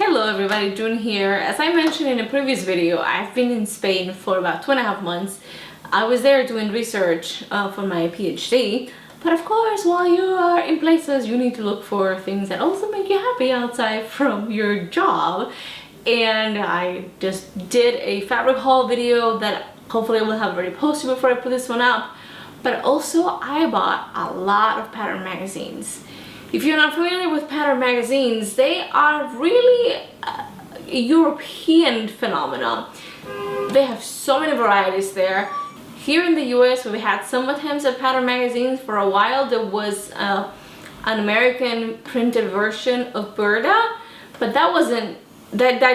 Hello everybody, June here. As I mentioned in a previous video, I've been in Spain for about 2.5 months. I was there doing research for my PhD, but of course while you are in places you need to look for things that also make you happy outside from your job. And I just did a fabric haul video that hopefully I will have already posted before I put this one up, but also I bought a lot of pattern magazines. If you're not familiar with pattern magazines, they are really a European phenomenon. They have so many varieties there. Here in the US, we had some attempts at pattern magazines. For a while, there was an American printed version of Berta, but that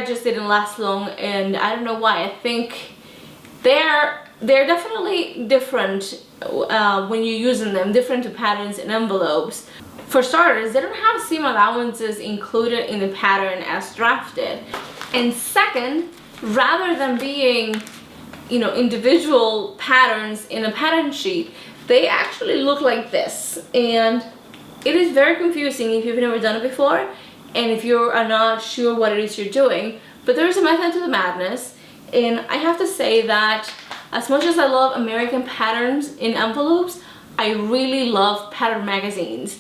just didn't last long, and I don't know why. I think they're definitely different when you're using them, different to patterns and envelopes. For starters, they don't have seam allowances included in the pattern as drafted. And second, rather than being, individual patterns in a pattern sheet, they actually look like this. And it is very confusing if you've never done it before and if you are not sure what it is you're doing. But there is a method to the madness, and I have to say that as much as I love American patterns in envelopes, I really love pattern magazines.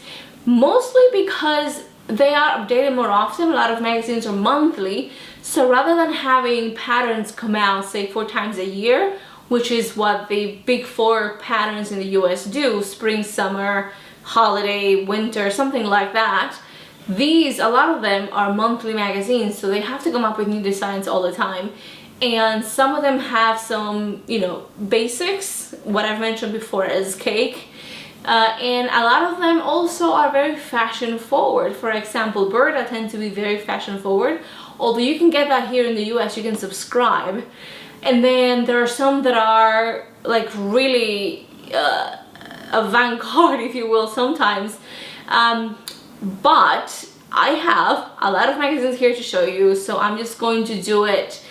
Mostly because they are updated more often. A lot of magazines are monthly, so rather than having patterns come out say 4 times a year, which is what the big 4 patterns in the US do, spring, summer, holiday, winter, something like that, a lot of them are monthly magazines, so they have to come up with new designs all the time. And some of them have some, basics, what I've mentioned before as cake. And a lot of them also are very fashion forward. For example, Berta tend to be very fashion forward. Although you can get that here in the US, you can subscribe. And then there are some that are like really avant-garde, if you will, sometimes. But I have a lot of magazines here to show you, so I'm just going to do it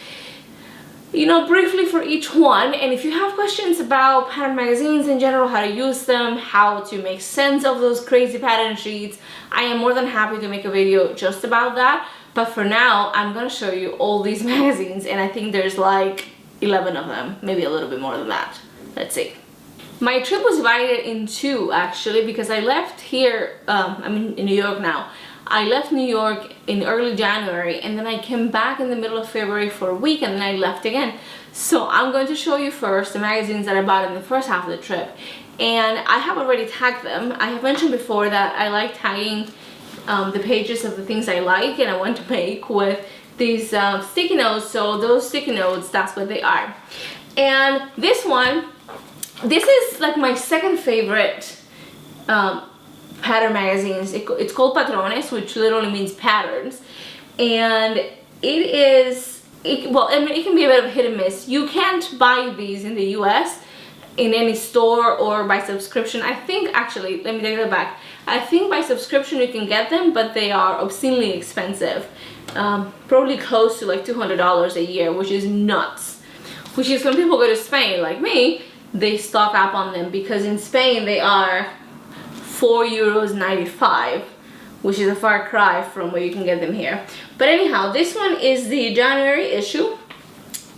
briefly for each one. And if you have questions about pattern magazines in general, how to use them, how to make sense of those crazy pattern sheets, I am more than happy to make a video just about that. But for now, I'm gonna show you all these magazines, and I think there's like 11 of them, maybe a little bit more than that. Let's see. My trip was divided in 2 actually, because I left here, I'm in New York now. I left New York in early January, and then I came back in the middle of February for a week, and then I left again. So I'm going to show you first the magazines that I bought in the first half of the trip. And I have already tagged them. I have mentioned before that I like tagging the pages of the things I like and I want to make with these sticky notes. So those sticky notes, that's what they are. And this is like my second favorite pattern magazines. It's called Patronas, which literally means patterns, and it can be a bit of hit and miss. You can't buy these in the US in any store or by subscription. I think, actually, let me take that back. I think by subscription you can get them, but they are obscenely expensive, probably close to like $200 a year, which is nuts. Which is when people go to Spain like me, they stock up on them, because in Spain they are €4.95, which is a far cry from where you can get them here. But anyhow, this one is the January issue,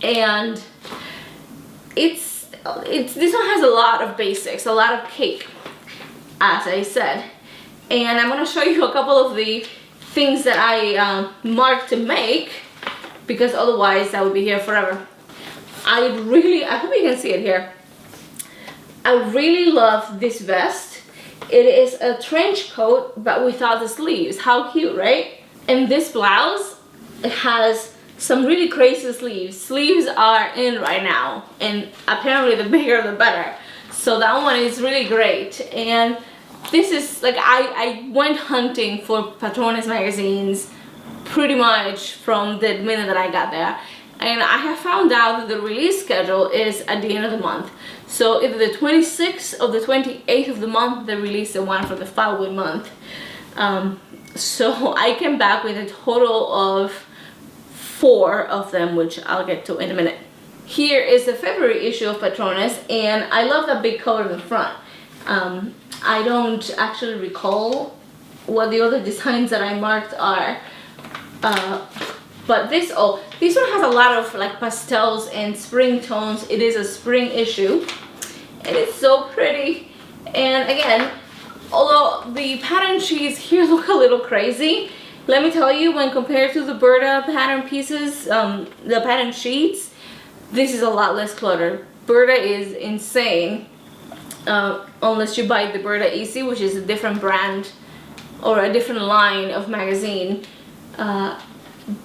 and this one has a lot of basics, a lot of cake, as I said. And I'm going to show you a couple of the things that I marked to make, because otherwise I would be here forever. I hope you can see it here. I really love this vest. It is a trench coat, but without the sleeves. How cute, right? And this blouse, it has some really crazy sleeves. Sleeves are in right now, and apparently the bigger the better. So that one is really great. And this is like, I went hunting for Patronas magazines pretty much from the minute that I got there. And I have found out that the release schedule is at the end of the month. So either the 26th or the 28th of the month, they release the one for the following month. So I came back with a total of 4 of them, which I'll get to in a minute. Here is the February issue of Patronas, and I love that big color in the front. I don't actually recall what the other designs that I marked are. But this one has a lot of like pastels and spring tones. It is a spring issue, and it's so pretty. And again, although the pattern sheets here look a little crazy, let me tell you, when compared to the Berta pattern pieces, the pattern sheets, this is a lot less cluttered. Berta is insane, unless you buy the Berta Easy, which is a different brand or a different line of magazine.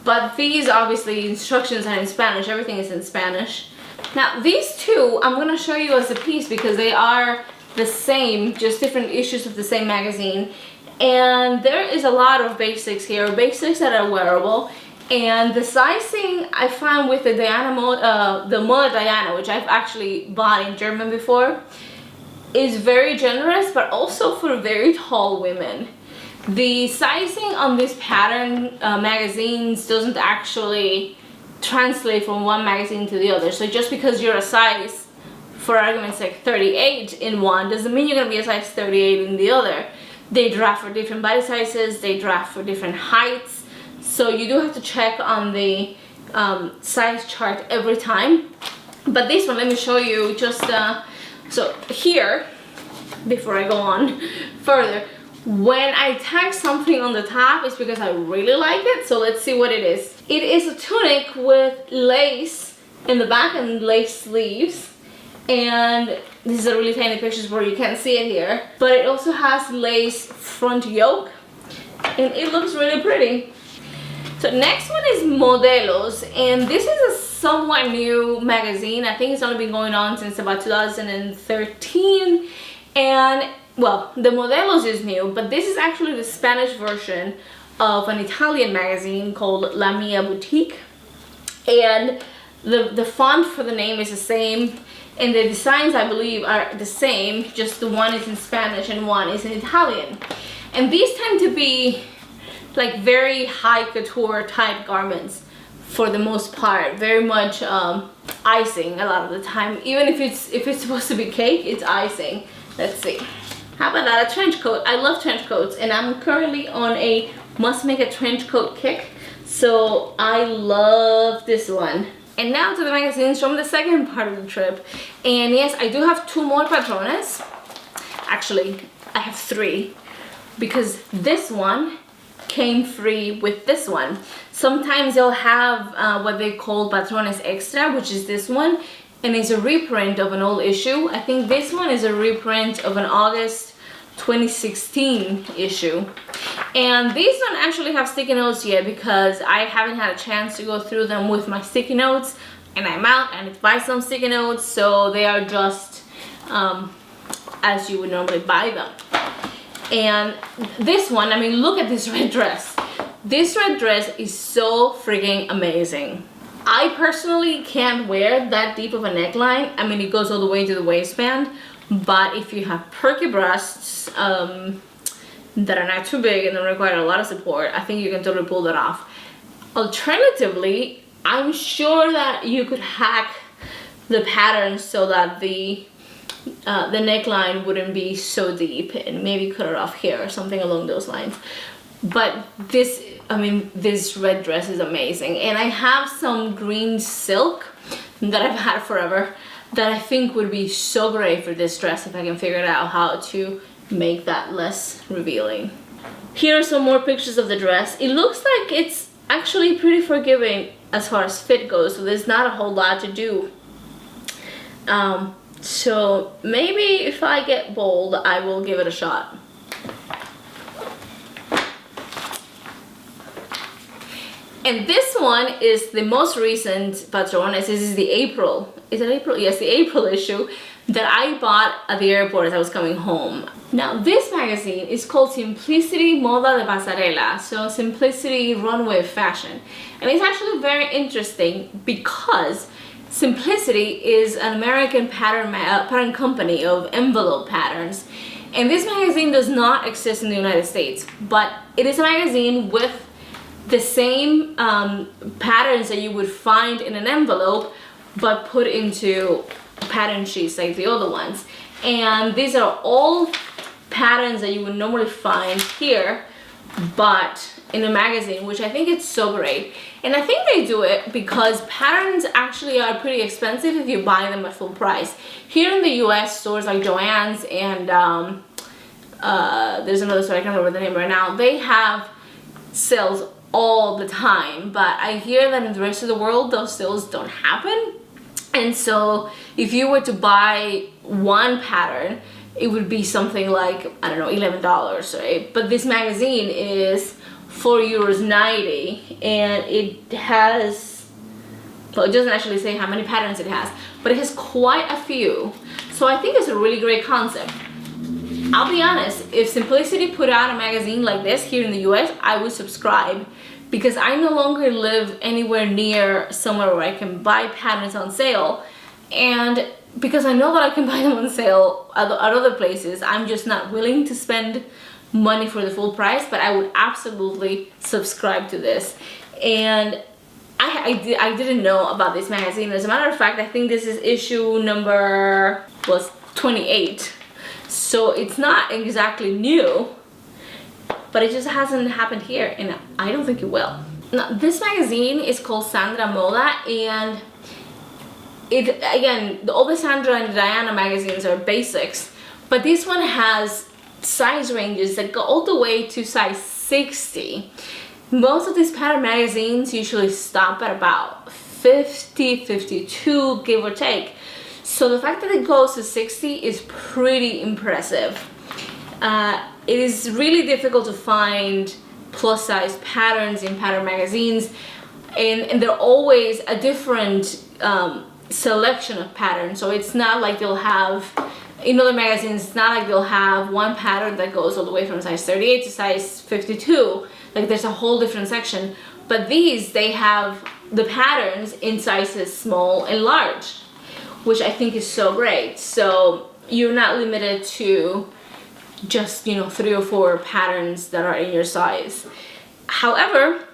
But these, obviously, instructions are in Spanish. Everything is in Spanish. Now, these two, I'm going to show you as a piece because they are the same, just different issues of the same magazine. And there is a lot of basics here, basics that are wearable. And the sizing I found with the the Moda Diana, which I've actually bought in German before, is very generous, but also for very tall women. The sizing on these pattern magazines doesn't actually translate from one magazine to the other. So just because you're a size, for argument's sake, 38 in one, doesn't mean you're going to be a size 38 in the other. They draft for different body sizes, they draft for different heights. So you do have to check on the size chart every time. But this one, let me show you just, so here, before I go on further, when I tag something on the top, it's because I really like it. So let's see what it is. It is a tunic with lace in the back and lace sleeves. And this is a really tiny picture where you can't see it here. But it also has lace front yoke. And it looks really pretty. So next one is Modelos. And this is a somewhat new magazine. I think it's only been going on since about 2013. And well, the Modelos is new, but this is actually the Spanish version of an Italian magazine called La Mia Boutique. And the font for the name is the same, and the designs, I believe, are the same, just the one is in Spanish and one is in Italian. And these tend to be like very high couture type garments for the most part, very much icing a lot of the time. Even if it's supposed to be cake, it's icing. Let's see. How about that? A trench coat. I love trench coats, and I'm currently on a must make a trench coat kick, so I love this one. And now to the magazines from the second part of the trip. And yes, I do have two more Patronas. Actually, I have three, because this one came free with this one. Sometimes they'll have what they call Patronas Extra, which is this one, and it's a reprint of an old issue. I think this one is a reprint of an August 2016 issue. And these don't actually have sticky notes yet because I haven't had a chance to go through them with my sticky notes, and I'm out and I need to buy some sticky notes, so they are just as you would normally buy them. And this one, I mean, look at this red dress. This red dress is so freaking amazing. I personally can't wear that deep of a neckline. I mean, it goes all the way to the waistband, but if you have perky breasts that are not too big and don't require a lot of support, I think you can totally pull that off. Alternatively, I'm sure that you could hack the pattern so that the neckline wouldn't be so deep, and maybe cut it off here or something along those lines. But this, I mean, this red dress is amazing. And I have some green silk that I've had forever that I think would be so great for this dress if I can figure out how to make that less revealing. Here are some more pictures of the dress. It looks like it's actually pretty forgiving as far as fit goes, so there's not a whole lot to do. So maybe if I get bold, I will give it a shot. And this one is the most recent Patronas. This is the April. Is it April? Yes, the April issue that I bought at the airport as I was coming home. Now, this magazine is called Simplicity Moda de Pasarela, so Simplicity Runway Fashion. And it's actually very interesting because Simplicity is an American pattern company of envelope patterns. And this magazine does not exist in the United States, but it is a magazine with the same patterns that you would find in an envelope, but put into pattern sheets like the other ones. And these are all patterns that you would normally find here, but in a magazine, which I think it's so great. And I think they do it because patterns actually are pretty expensive if you buy them at full price. Here in the US, stores like Joann's and there's another store, I can't remember the name right now, they have sales all the time, but I hear that in the rest of the world those sales don't happen. And so if you were to buy one pattern, it would be something like, I don't know, $11, right? But this magazine is €4.90, and it has, well, it doesn't actually say how many patterns it has, but it has quite a few. So I think it's a really great concept. I'll be honest, if Simplicity put out a magazine like this here in the US, I would subscribe, because I no longer live anywhere near somewhere where I can buy patterns on sale. And because I know that I can buy them on sale at other places, I'm just not willing to spend money for the full price, but I would absolutely subscribe to this. And I didn't know about this magazine. As a matter of fact, I think this is issue number 28. So it's not exactly new, but it just hasn't happened here, and I don't think it will. Now, this magazine is called Sandra Moda, and it, again, all the Sandra and Diana magazines are basics, but this one has size ranges that go all the way to size 60. Most of these pattern magazines usually stop at about 50, 52, give or take. So the fact that it goes to 60 is pretty impressive. It is really difficult to find plus size patterns in pattern magazines, and they're always a different selection of patterns. So it's not like they'll have, in other magazines, it's not like they'll have one pattern that goes all the way from size 38 to size 52. Like there's a whole different section. But these, they have the patterns in sizes small and large, which I think is so great. So you're not limited to just, you know, 3 or 4 patterns that are in your size. However,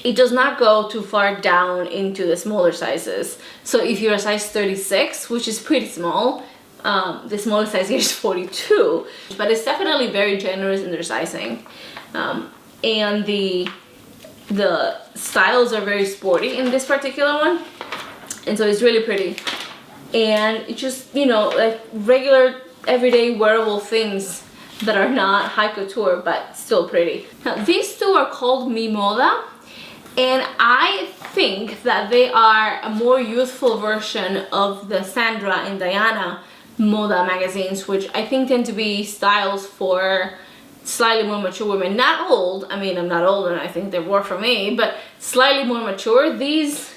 it does not go too far down into the smaller sizes. So if you're a size 36, which is pretty small, the smallest size here is 42, but it's definitely very generous in their sizing. And the styles are very sporty in this particular one, and so it's really pretty. And it's just, you know, like regular everyday wearable things that are not high couture but still pretty. Now these two are called Mi Moda, and I think that they are a more youthful version of the Sandra and Diana Moda magazines, which I think tend to be styles for slightly more mature women. Not old, I mean, I'm not old and I think they work for me, but slightly more mature. These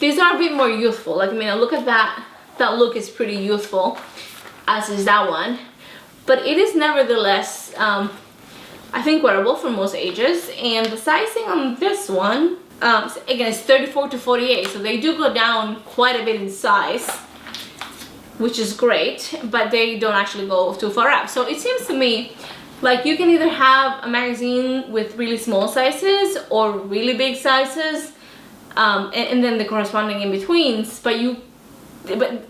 are a bit more youthful. Like, I mean, look at that. That look is pretty youthful, as is that one. But it is nevertheless, I think, wearable for most ages. And the sizing on this one, again, it's 34 to 48. So they do go down quite a bit in size, which is great, but they don't actually go too far up. So it seems to me like you can either have a magazine with really small sizes or really big sizes, and then the corresponding in-betweens, but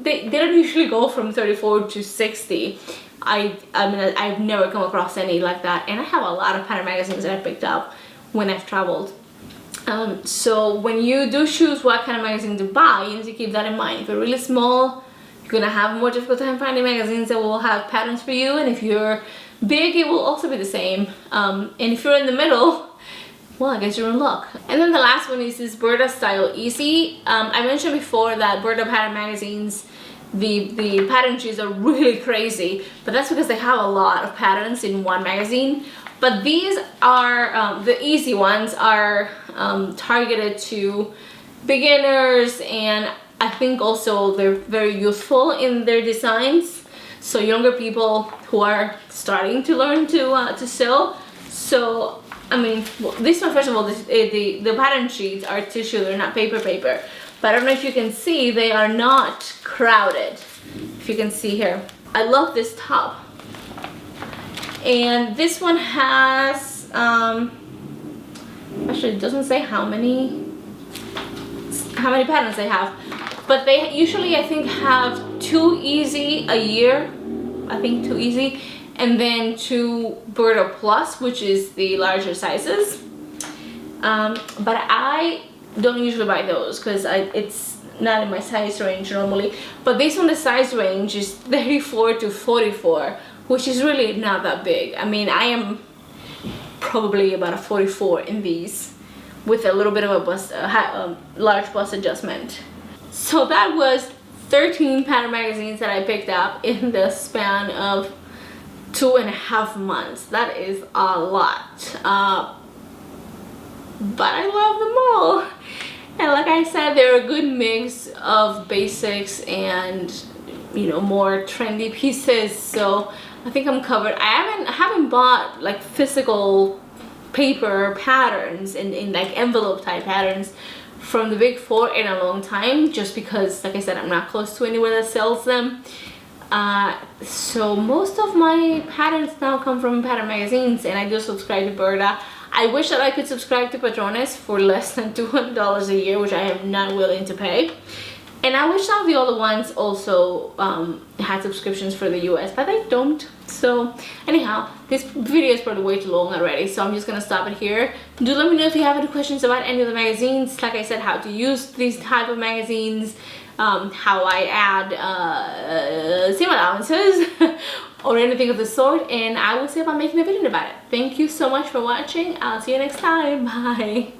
they don't usually go from 34 to 60. I mean, I've never come across any like that, and I have a lot of pattern magazines that I picked up when I've traveled. So when you do choose what kind of magazine to buy, you need to keep that in mind. If you're really small, you're gonna have a more difficult time finding magazines that will have patterns for you, and if you're big, it will also be the same. And if you're in the middle, well, I guess you're in luck. And then the last one is this Berta Style Easy. I mentioned before that Berta pattern magazines, the pattern sheets are really crazy, but that's because they have a lot of patterns in one magazine. But these are, the easy ones are targeted to beginners, and I think also they're very youthful in their designs. So younger people who are starting to learn to sew. So I mean, well, this one, first of all, the pattern sheets are tissue, they're not paper. But I don't know if you can see, they are not crowded. If you can see here. I love this top. And this one has, actually it doesn't say how many patterns they have. But they usually, I think, have 2 easy a year. I think 2 easy. And then 2 Berta Plus, which is the larger sizes. but I don't usually buy those because it's not in my size range normally. But this one, the size range is 34 to 44, which is really not that big. I mean, I am probably about a 44 in these, with a little bit of a bust, large bust adjustment. So that was 13 pattern magazines that I picked up in the span of 2.5 months. That is a lot, but I love them all. And like I said, they're a good mix of basics and, you know, more trendy pieces. So I think I'm covered. I haven't bought like physical paper patterns in like envelope type patterns from the Big Four in a long time, just because, like I said, I'm not close to anywhere that sells them. So most of my patterns now come from pattern magazines, and I do subscribe to Berta. I wish that I could subscribe to Patronas for less than $200 a year, which I am not willing to pay. And I wish some of the other ones also had subscriptions for the US, but they don't. So anyhow, this video is probably way too long already, so I'm just gonna stop it here. Do let me know if you have any questions about any of the magazines. Like I said, how to use these type of magazines, how I add seam allowances or anything of the sort, and I will see about making a video about it. Thank you so much for watching. I'll see you next time. Bye.